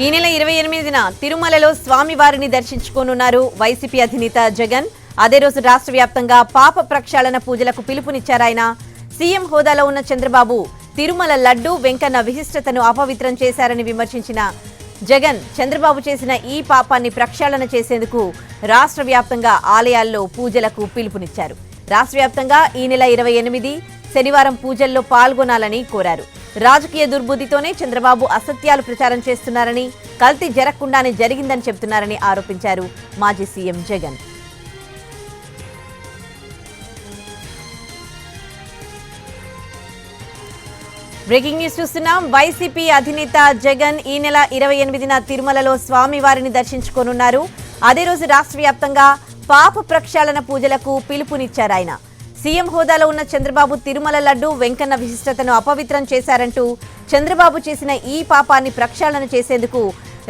ఈ నెల 28న తిరుమలలో స్వామివారిని దర్శించుకోనున్నారు వైసీపీ అధినేత జగన్. అదే రోజు రాష్ట్ర వ్యాప్తంగా పాప ప్రక్షాళన పూజలకు పిలుపునిచ్చారాయన. సీఎం హోదాలో ఉన్న చంద్రబాబు తిరుమల లడ్డు వెంకన్న విశిష్టతను అపవిత్రం చేశారని విమర్శించిన జగన్ చంద్రబాబు చేసిన ఈ పాపాన్ని ప్రక్షాళన చేసేందుకు రాష్ట్ర వ్యాప్తంగా ఆలయాల్లో పూజలకు పిలుపునిచ్చారు. రాష్ట్ర వ్యాప్తంగా ఈ నెల 28 శనివారం పూజల్లో పాల్గొనాలని కోరారు. రాజకీయ దుర్బుద్ధితోనే చంద్రబాబు అసత్యాలు ప్రచారం చేస్తున్నారని, కల్తీ జరగకుండానే జరిగిందని చెబుతున్నారని ఆరోపించారు మాజీ సీఎం జగన్. బ్రేకింగ్ న్యూస్ చూస్తున్నాం. వైసీపీ అధినేత జగన్ ఈ నెల 28న తిరుమలలో స్వామివారిని దర్శించుకోనున్నారు. అదే రోజు రాష్ట్ర వ్యాప్తంగా పాప ప్రక్షాళన పూజలకు పిలుపునిచ్చారాయన. సీఎం హోదాలో ఉన్న చంద్రబాబు తిరుమల లడ్డు వెంకన్న విశిష్టతను అపవిత్రం చేశారంటూ చంద్రబాబు చేసిన ఈ పాపాన్ని ప్రక్షాళన చేసేందుకు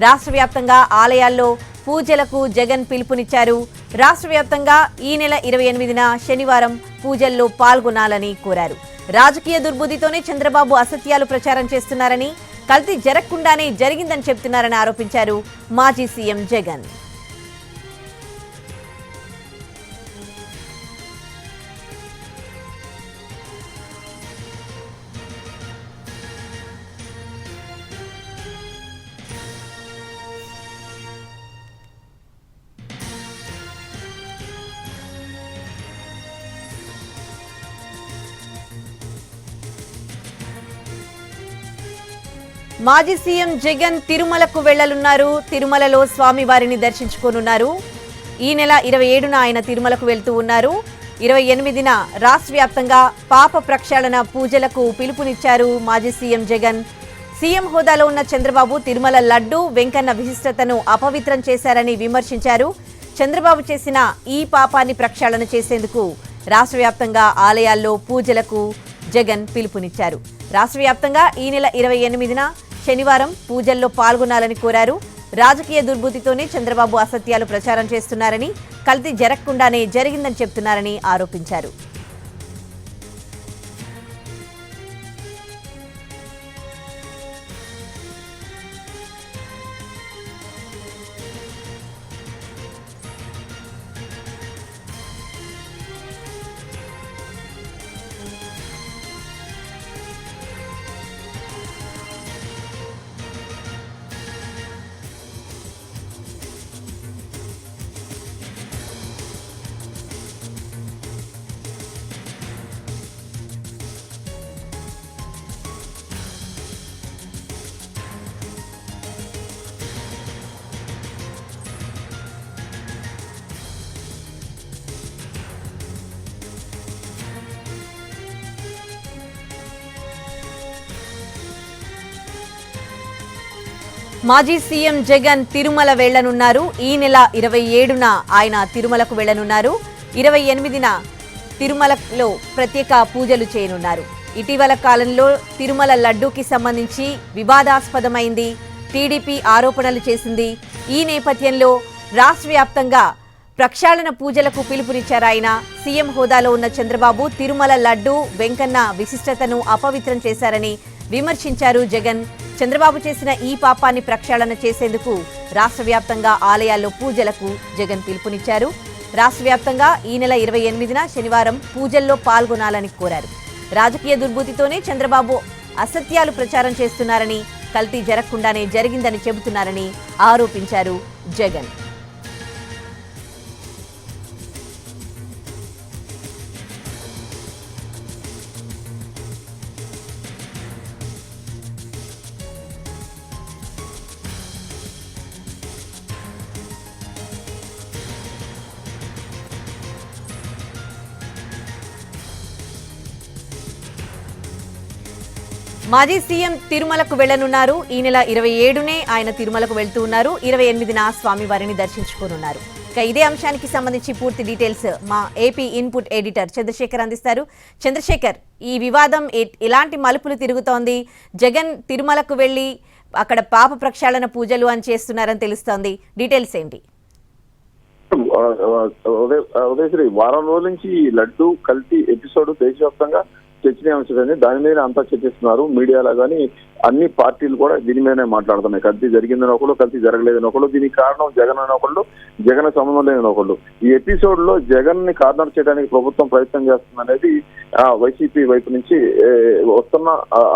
రాష్ట్ర వ్యాప్తంగా ఆలయాల్లో పూజలకు జగన్ పిలుపునిచ్చారు. రాష్ట్ర వ్యాప్తంగా ఈ నెల 28న శనివారం పూజల్లో పాల్గొనాలని కోరారు. రాజకీయ దుర్బుద్ధితోనే చంద్రబాబు అసత్యాలు ప్రచారం చేస్తున్నారని, కల్తీ జరగకుండానే జరిగిందని చెబుతున్నారని ఆరోపించారు మాజీ సీఎం జగన్. మాజీ సీఎం జగన్ తిరుమలకు వెళ్లనున్నారు. తిరుమలలో స్వామివారిని దర్శించుకోనున్నారు. ఈ నెల 27న ఆయన తిరుమలకు వెళ్తూ ఉన్నారు. 28న రాష్ట్ర వ్యాప్తంగా పాప ప్రక్షాళన పూజలకు పిలుపునిచ్చారు మాజీ సీఎం జగన్. సీఎం హోదాలో ఉన్న చంద్రబాబు తిరుమల లడ్డు వెంకన్న విశిష్టతను అపవిత్రం చేశారని విమర్శించారు. చంద్రబాబు చేసిన ఈ పాపాన్ని ప్రక్షాళన చేసేందుకు రాష్ట్ర వ్యాప్తంగా ఆలయాల్లో పూజలకు జగన్ పిలుపునిచ్చారు. రాష్ట్ర వ్యాప్తంగా ఈ నెల 28న శనివారం పూజల్లో పాల్గొనాలని కోరారు. రాజకీయ దుర్బుద్ధితోనే చంద్రబాబు అసత్యాలు ప్రచారం చేస్తున్నారని, కల్తీ జరగకుండానే జరిగిందని చెబుతున్నారని ఆరోపించారు. మాజీ సీఎం జగన్ తిరుమల వెళ్లనున్నారు. ఈ నెల 27న ఆయన తిరుమలకు వెళ్లనున్నారు. 28న తిరుమలలో ప్రత్యేక పూజలు చేయనున్నారు. ఇటీవల కాలంలో తిరుమల లడ్డూకి సంబంధించి వివాదాస్పదమైంది. టీడీపీ ఆరోపణలు చేసింది. ఈ నేపథ్యంలో రాష్ట్ర వ్యాప్తంగా ప్రక్షాళన పూజలకు పిలుపునిచ్చారాయన. సీఎం హోదాలో ఉన్న చంద్రబాబు తిరుమల లడ్డు వెంకన్న విశిష్టతను అపవిత్రం చేశారని విమర్శించారు జగన్. చంద్రబాబు చేసిన ఈ పాపాన్ని ప్రక్షాళన చేసేందుకు రాష్ట్ర వ్యాప్తంగా ఆలయాల్లో పూజలకు జగన్ పిలుపునిచ్చారు. రాష్ట్ర వ్యాప్తంగా ఈ నెల 28న శనివారం పూజల్లో పాల్గొనాలని కోరారు. రాజకీయ దుర్బుద్ధితోనే చంద్రబాబు అసత్యాలు ప్రచారం చేస్తున్నారని, కల్తీ జరగకుండానే జరిగిందని చెబుతున్నారని ఆరోపించారు జగన్. మాజీ సీఎం తిరుమలకు వెళ్లనున్నారు. ఈ నెల 27నే ఆయన తిరుమలకు వెళ్తూ ఉన్నారు. 28న స్వామివారిని దర్శించుకోనున్నారు. ఇదే అంశానికి సంబంధించి పూర్తి డీటెయిల్స్ మా ఏపీ ఇన్పుట్ ఎడిటర్ చంద్రశేఖర్ అందిస్తారు. చంద్రశేఖర్, ఈ వివాదం ఎలాంటి మలుపులు తిరుగుతోంది? జగన్ తిరుమలకు వెళ్లి అక్కడ పాప ప్రక్షాళన పూజలు అని చేస్తున్నారని తెలుస్తోంది. డీటెయిల్స్ ఏంటి? ఉదయశ్రీ, వారం రోజుల నుంచి లడ్డు కల్తీ ఎపిసోడ్ దేశవ్యాప్తంగా చర్చనీయాంశం. దాని మీద అంతా చర్చిస్తున్నారు మీడియాలో కానీ అన్ని పార్టీలు కూడా దీని మీదనే మాట్లాడుతున్నాయి. కల్తీ జరిగిందని ఒకళ్ళు, కల్తీ జరగలేదని ఒకళ్ళు, దీనికి కారణం జగన్ అని ఒకళ్ళు, జగన్ సంబంధం లేదని ఒకళ్ళు. ఈ ఎపిసోడ్ లో జగన్ ని కార్నర్ చేయడానికి ప్రభుత్వం ప్రయత్నం చేస్తుంది అనేది వైసీపీ వైపు నుంచి వస్తున్న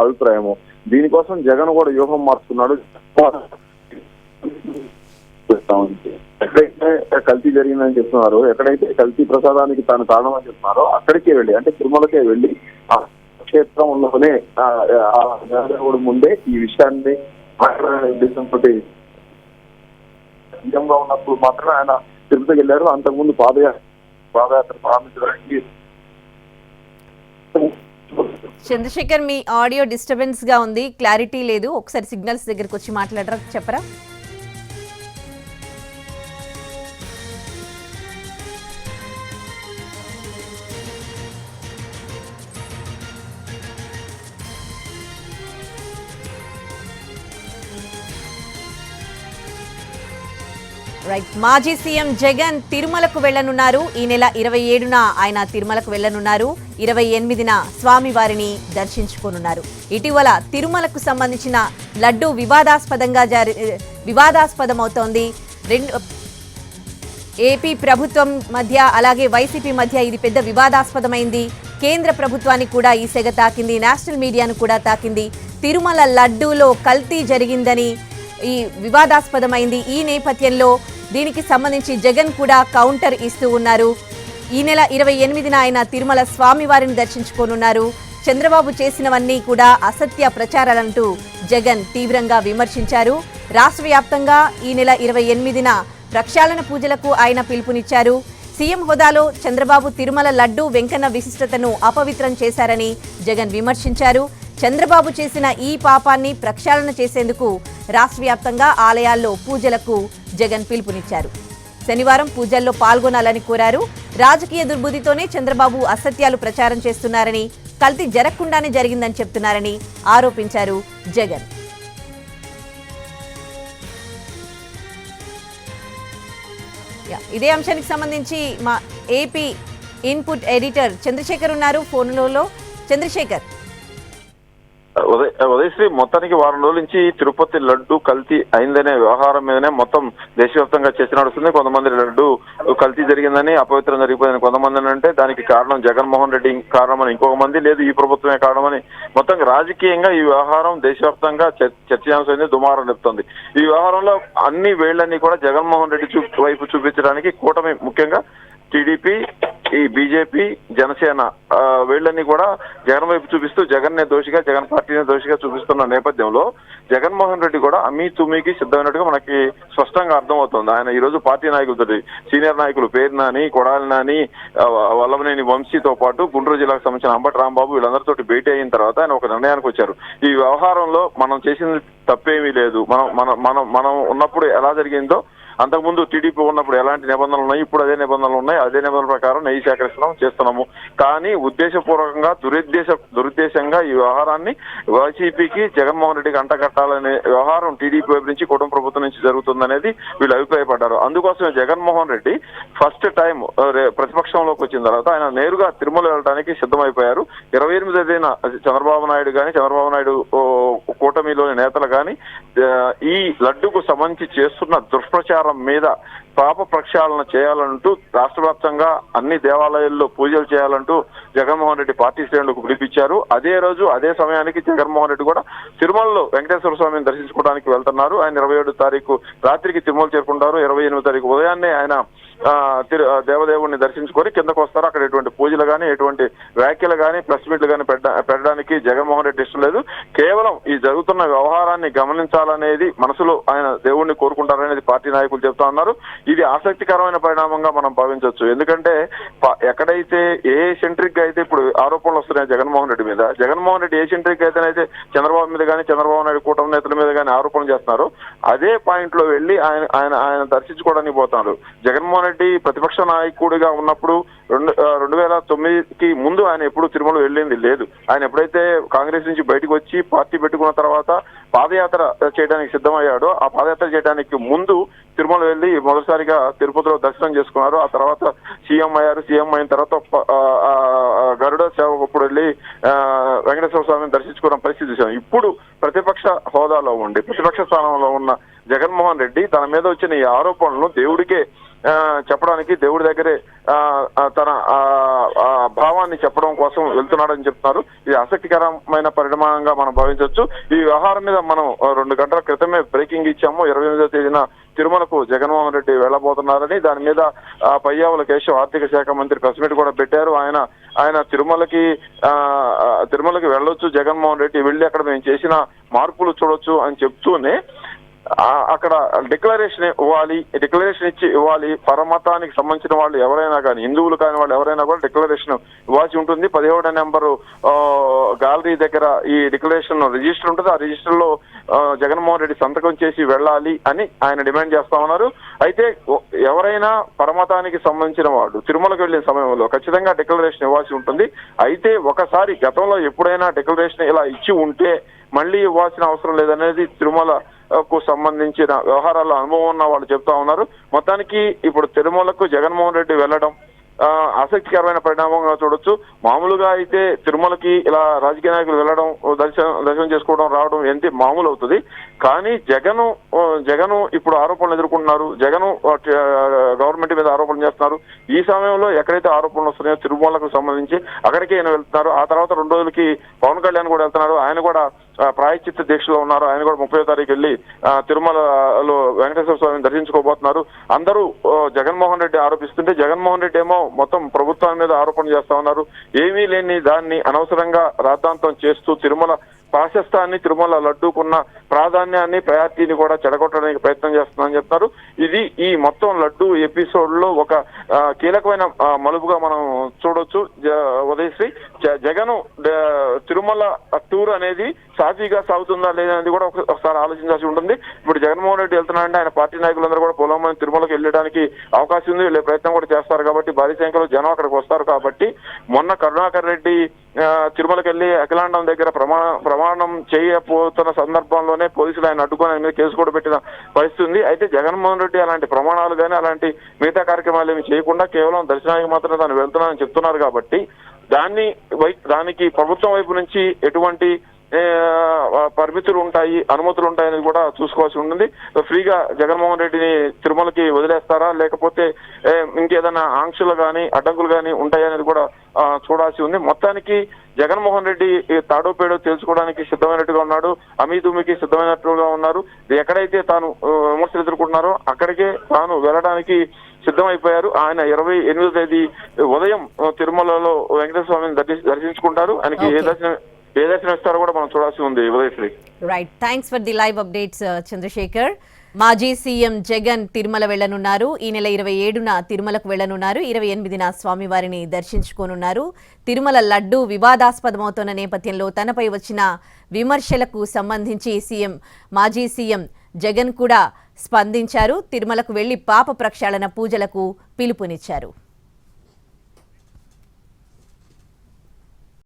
అభిప్రాయము. దీనికోసం జగన్ కూడా వ్యూహం మార్చుకున్నాడు. ఎక్కడైతే కల్తీ జరిగిందని చెప్తున్నారో, ఎక్కడైతే కల్తీ ప్రసాదానికి తాను కారణం అని చెప్తున్నారో అక్కడికే వెళ్ళి, అంటే తిరుమలకే వెళ్ళి ఆ క్షేత్రంలోనే దేవుడు ముందే ఈ విషయాన్ని మాట్లాడే ఉద్దేశంతో సీఎంగా ఉన్నప్పుడు మాత్రమే ఆయన తిరుపతికి వెళ్ళారు. అంతకుముందు పాదయాత్ర ప్రారంభించడానికి. చంద్రశేఖర్, మీ ఆడియో డిస్టర్బెన్స్ గా ఉంది, క్లారిటీ లేదు. ఒకసారి సిగ్నల్స్ దగ్గరకు వచ్చి మాట్లాడరా, చెప్పరా? రైట్. మాజీ సీఎం జగన్ తిరుమలకు వెళ్లనున్నారు. ఈ నెల 27న ఆయన తిరుమలకు వెళ్లనున్నారు. 28న స్వామివారిని దర్శించుకోనున్నారు. ఇటీవల తిరుమలకు సంబంధించిన లడ్డు వివాదాస్పదమవుతోంది. ఏపీ ప్రభుత్వం మధ్య అలాగే వైసీపీ మధ్య ఇది పెద్ద వివాదాస్పదమైంది. కేంద్ర ప్రభుత్వానికి కూడా ఈ సెగ తాకింది, నేషనల్ మీడియాను కూడా తాకింది. తిరుమల లడ్డూలో కల్తీ జరిగిందని ఈ వివాదాస్పదమైంది. ఈ నేపథ్యంలో దీనికి సంబంధించి జగన్ కూడా కౌంటర్ ఇస్తూ ఉన్నారు. ఈ నెల 28న ఆయన తిరుమల స్వామివారిని దర్శించుకోనున్నారు. చంద్రబాబు చేసినవన్నీ కూడా అసత్య ప్రచారాలంటూ జగన్ తీవ్రంగా విమర్శించారు. రాష్ట్ర వ్యాప్తంగా ఈ నెల 28న ప్రక్షాళన పూజలకు ఆయన పిలుపునిచ్చారు. సీఎం హోదాలో చంద్రబాబు తిరుమల లడ్డూ వెంకన్న విశిష్టతను అపవిత్రం చేశారని జగన్ విమర్శించారు. చంద్రబాబు చేసిన ఈ పాపాన్ని ప్రక్షాళన చేసేందుకు రాష్ట్ర వ్యాప్తంగా ఆలయాల్లో పూజలకు జగన్ పిలుపునిచ్చారు. శనివారం పూజల్లో పాల్గొనాలని కోరారు. రాజకీయ దుర్బుద్ధితోనే చంద్రబాబు అసత్యాలు ప్రచారం చేస్తున్నారని, కల్తీ జరగకుండానే జరిగిందని చెప్తున్నారని ఆరోపించారు జగన్. ఇదే అంశానికి సంబంధించి మా ఏపీ ఇన్పుట్ ఎడిటర్ చంద్రశేఖర్ ఉన్నారు ఫోన్లో. చంద్రశేఖర్, ఉదయశ్రీ, మొత్తానికి వారం రోజుల నుంచి తిరుపతి లడ్డు కల్తీ అయిందనే వ్యవహారం మీదనే మొత్తం దేశవ్యాప్తంగా చర్చ నడుస్తుంది. కొంతమంది లడ్డు కల్తీ జరిగిందని, అపవిత్రం జరిగిపోయిందని కొంతమంది అంటే దానికి కారణం జగన్మోహన్ రెడ్డి కారణమని, ఇంకొక మంది లేదు ఈ ప్రభుత్వమే కారణమని. మొత్తం రాజకీయంగా ఈ వ్యవహారం దేశవ్యాప్తంగా చర్చనీయాంశం దుమారం చెప్తుంది. ఈ వ్యవహారంలో అన్ని వేళ్లన్నీ కూడా జగన్మోహన్ రెడ్డి వైపు చూపించడానికి కూటమి, ముఖ్యంగా టీడీపీ, ఈ బీజేపీ, జనసేన వీళ్ళని కూడా జగన్ వైపు చూపిస్తూ జగన్నే దోషిగా, జగన్ పార్టీని దోషిగా చూపిస్తున్న నేపథ్యంలో జగన్మోహన్ రెడ్డి కూడా అమీ తుమీకి సిద్ధమైనట్టుగా మనకి స్పష్టంగా అర్థమవుతుంది. ఆయన ఈ రోజు పార్టీ నాయకులతో, సీనియర్ నాయకులు పేరు నాని, కొడాలి నాని, వల్లభనేని వంశీతో పాటు గుంటూరు జిల్లాకు సంబంధించిన అంబటి రాంబాబు వీళ్ళందరితో భేటీ అయిన తర్వాత ఆయన ఒక నిర్ణయానికి వచ్చారు. ఈ వ్యవహారంలో మనం చేసింది తప్పేమీ లేదు. మనం ఉన్నప్పుడు ఎలా జరిగిందో, అంతకుముందు టీడీపీ ఉన్నప్పుడు ఎలాంటి నిబంధనలు ఉన్నాయి, ఇప్పుడు అదే నిబంధనలు ఉన్నాయి. అదే నిబంధనల ప్రకారం నెయ్యి సేకరిస్తున్నాం, చేస్తున్నాము. కానీ ఉద్దేశపూర్వకంగా దురుద్దేశంగా ఈ వ్యవహారాన్ని వైసీపీకి, జగన్మోహన్ రెడ్డికి అంటగట్టాలనే వ్యవహారం టీడీపీ వైపు నుంచి, కుటుంబ ప్రభుత్వం నుంచి జరుగుతుందనేది వీళ్ళు అభిప్రాయపడ్డారు. అందుకోసమే జగన్మోహన్ రెడ్డి ఫస్ట్ టైం ప్రతిపక్షంలోకి వచ్చిన తర్వాత ఆయన నేరుగా తిరుమల వెళ్ళడానికి సిద్ధమైపోయారు. 28న చంద్రబాబు నాయుడు కానీ, చంద్రబాబు నాయుడు కూటమిలోని నేతలు కానీ ఈ లడ్డుకు సంబంధించి చేస్తున్న దుష్ప్రచారం మీద పాప ప్రక్షాళన చేయాలంటూ రాష్ట్ర వ్యాప్తంగా అన్ని దేవాలయాల్లో పూజలు చేయాలంటూ జగన్మోహన్ రెడ్డి పార్టీ శ్రేణులకు పిలిపించారు. అదే రోజు అదే సమయానికి జగన్మోహన్ రెడ్డి కూడా తిరుమలలో వెంకటేశ్వర స్వామిని దర్శించుకోవడానికి వెళ్తున్నారు. ఆయన 27 తారీఖు రాత్రికి తిరుమల చేరుకుంటారు. 28 తారీఖు ఉదయాన్నే ఆయన దేవదేవుడిని దర్శించుకొని కిందకు వస్తారు. అక్కడ ఎటువంటి పూజలు కానీ, ఎటువంటి వ్యాఖ్యలు కానీ, ప్రెస్ మీట్లు కానీ పెట్టడానికి జగన్మోహన్ రెడ్డి ఇష్టం లేదు. కేవలం ఈ జరుగుతున్న వ్యవహారాన్ని గమనించాలనేది మనసులో ఆయన దేవుణ్ణి కోరుకుంటారనేది పార్టీ నాయకులు చెప్తా ఉన్నారు. ఇది ఆసక్తికరమైన పరిణామంగా మనం భావించవచ్చు. ఎందుకంటే ఎక్కడైతే ఏ సెంట్రిక్ గా అయితే ఇప్పుడు ఆరోపణలు వస్తున్నాయి జగన్మోహన్ రెడ్డి మీద, జగన్మోహన్ రెడ్డి ఏ సెంట్రిక్ అయితేనైతే చంద్రబాబు మీద కానీ, చంద్రబాబు నాయుడు కూటమి నేతల మీద కానీ ఆరోపణలు చేస్తున్నారు, అదే పాయింట్ లో వెళ్లి ఆయన దర్శించుకోవడానికి పోతున్నారు. జగన్మోహన్ రెడ్డి ప్రతిపక్ష నాయకుడిగా ఉన్నప్పుడు 2009కి ముందు ఆయన ఎప్పుడు తిరుమల వెళ్ళింది లేదు. ఆయన ఎప్పుడైతే కాంగ్రెస్ నుంచి బయటకు వచ్చి పార్టీ పెట్టుకున్న తర్వాత పాదయాత్ర చేయడానికి సిద్ధమయ్యాడో, ఆ పాదయాత్ర చేయడానికి ముందు తిరుమల వెళ్లి మొదటిసారిగా తిరుపతిలో దర్శనం చేసుకున్నారు. ఆ తర్వాత సీఎం అయ్యారు. సీఎం అయిన తర్వాత గరుడ సేవకుప్పుడు వెళ్ళి వెంకటేశ్వర స్వామిని దర్శించుకున్న పరిస్థితి చూసాం. ఇప్పుడు ప్రతిపక్ష హోదాలో ఉండి ప్రతిపక్ష స్థానంలో ఉన్న జగన్మోహన్ రెడ్డి తన మీద వచ్చిన ఈ ఆరోపణలను దేవుడికే చెప్పడానికి, దేవుడి దగ్గరే తన భావాన్ని చెప్పడం కోసం వెళ్తున్నాడని చెప్తున్నారు. ఇది ఆసక్తికరమైన పరిణామంగా మనం భావించవచ్చు. ఈ వ్యవహారం మీద మనం 2 గంటల క్రితమే బ్రేకింగ్ ఇచ్చాము. 28వ తేదీన తిరుమలకు జగన్మోహన్ రెడ్డి వెళ్లబోతున్నారని. దాని మీద పయ్యావుల కేశవ్ ఆర్థిక శాఖ మంత్రి ప్రెస్ మీట్ కూడా పెట్టారు. ఆయన తిరుమలకి వెళ్ళొచ్చు జగన్మోహన్ రెడ్డి, వెళ్ళి అక్కడ మేము చేసిన మార్పులు చూడొచ్చు అని చెప్తూనే అక్కడ డిక్లరేషన్ ఇచ్చి ఇవ్వాలి. పరమతానికి సంబంధించిన వాళ్ళు ఎవరైనా కానీ, హిందువులు కాని వాళ్ళు ఎవరైనా కూడా డిక్లరేషన్ ఇవ్వాల్సి ఉంటుంది. 17వ నెంబరు గ్యాలరీ దగ్గర ఈ డిక్లరేషన్ రిజిస్టర్ ఉంటుంది. ఆ రిజిస్టర్ లో జగన్మోహన్ రెడ్డి సంతకం చేసి వెళ్ళాలి అని ఆయన డిమాండ్ చేస్తా ఉన్నారు. అయితే ఎవరైనా పరమతానికి సంబంధించిన వాళ్ళు తిరుమలకు వెళ్లిన సమయంలో ఖచ్చితంగా డిక్లరేషన్ ఇవ్వాల్సి ఉంటుంది. అయితే ఒకసారి గతంలో ఎప్పుడైనా డిక్లరేషన్ ఇలా ఇచ్చి ఉంటే మళ్ళీ ఇవ్వాల్సిన అవసరం లేదనేది తిరుమలకు సంబంధించిన వ్యవహారాల్లో అనుభవం ఉన్న వాళ్ళు చెప్తా ఉన్నారు. మొత్తానికి ఇప్పుడు తిరుమలకు జగన్మోహన్ రెడ్డి వెళ్లడం ఆసక్తికరమైన పరిణామంగా చూడొచ్చు. మామూలుగా అయితే తిరుమలకి ఇలా రాజకీయ నాయకులు వెళ్ళడం, దర్శనం చేసుకోవడం, రావడం ఎంత మామూలు అవుతుంది. కానీ జగను ఇప్పుడు ఆరోపణలు ఎదుర్కొంటున్నారు. జగను గవర్నమెంట్ మీద ఆరోపణలు చేస్తున్నారు. ఈ సమయంలో ఎక్కడైతే ఆరోపణలు వస్తున్నాయో తిరుమలకు సంబంధించి అక్కడికి ఆయన వెళ్తున్నారు. ఆ తర్వాత 2 రోజులకి పవన్ కళ్యాణ్ కూడా వెళ్తున్నారు. ఆయన కూడా ప్రాయశ్చిత్త దీక్షలో ఉన్నారు. ఆయన కూడా 30వ తారీఖు వెళ్ళి తిరుమలలో వెంకటేశ్వర స్వామిని దర్శించుకోబోతున్నారు. అందరూ జగన్మోహన్ రెడ్డి ఆరోపిస్తుంటే జగన్మోహన్ రెడ్డి ఏమో మొత్తం ప్రభుత్వం మీద ఆరోపణ చేస్తా ఉన్నారు. ఏమీ లేని దాన్ని అనవసరంగా రాద్ధాంతం చేస్తూ తిరుమల ప్రాశస్తాన్ని, తిరుమల లడ్డూకున్న ప్రాధాన్యాన్ని, ప్రయారిటీని కూడా చెడగొట్టడానికి ప్రయత్నం చేస్తుందని చెప్తున్నారు. ఇది ఈ మొత్తం లడ్డూ ఎపిసోడ్ లో ఒక కీలకమైన మలుపుగా మనం చూడొచ్చు. ఉదయశ్రీ, జగన్ తిరుమల టూర్ అనేది సాఫీగా సాగుతుందా లేదనేది కూడా ఒకసారి ఆలోచించాల్సి ఉంటుంది. ఇప్పుడు జగన్మోహన్ రెడ్డి వెళ్తున్నారంటే ఆయన పార్టీ నాయకులందరూ కూడా పొలం తిరుమలకు వెళ్ళడానికి అవకాశం ఉంది. వెళ్ళే ప్రయత్నం కూడా చేస్తారు కాబట్టి భారీ సంఖ్యలో జనం అక్కడికి వస్తారు. కాబట్టి మొన్న కరుణాకర్ రెడ్డి తిరుమలకి వెళ్ళి అఖిలాండం దగ్గర ప్రమాణం చేయబోతున్న సందర్భంలోనే పోలీసులు ఆయన అడ్డుకొని ఆయన మీద కేసు కూడా పెట్టిన పరిస్థితి ఉంది. అయితే జగన్మోహన్ రెడ్డి అలాంటి ప్రమాణాలు కానీ అలాంటి మిగతా కార్యక్రమాలు ఏమి చేయకుండా కేవలం దర్శనానికి మాత్రమే తాను వెళ్తున్నానని చెప్తున్నారు. కాబట్టి దానికి ప్రభుత్వం వైపు నుంచి ఎటువంటి పరిమితులు ఉంటాయి, అనుమతులు ఉంటాయనేది కూడా చూసుకోవాల్సి ఉంటుంది. ఫ్రీగా జగన్మోహన్ రెడ్డిని తిరుమలకి వదిలేస్తారా, లేకపోతే ఇంకేదైనా ఆంక్షలు కానీ అడ్డంకులు కానీ ఉంటాయనేది కూడా చూడాల్సి ఉంది. మొత్తానికి జగన్మోహన్ రెడ్డి తాడోపేడో తెలుసుకోవడానికి సిద్ధమైనట్టుగా ఉన్నాడు. అమీదుమికి సిద్ధమైనట్టుగా ఉన్నారు. ఎక్కడైతే తాను విమర్శలు ఎదుర్కొంటున్నారో అక్కడికే తాను వెళ్ళడానికి సిద్ధమైపోయారు. ఆయన 28వ తేదీ ఉదయం తిరుమలలో వెంకటేశ్వర స్వామిని దర్శించుకుంటారు. ఆయనకి ఏ దర్శనం ఇస్తారో కూడా మనం చూడాల్సి ఉంది. Udayashri, right, thanks for the live updates Chandrashekhar. మాజీ సీఎం జగన్ తిరుమల వెళ్లనున్నారు. ఈ నెల 27న తిరుమలకు వెళ్లనున్నారు. 28న స్వామివారిని దర్శించుకోనున్నారు. తిరుమల లడ్డు వివాదాస్పదమవుతున్న నేపథ్యంలో తనపై వచ్చిన విమర్శలకు సంబంధించి మాజీ సీఎం జగన్ కూడా స్పందించారు. తిరుమలకు వెళ్లి పాప ప్రక్షాళన పూజలకు పిలుపునిచ్చారు.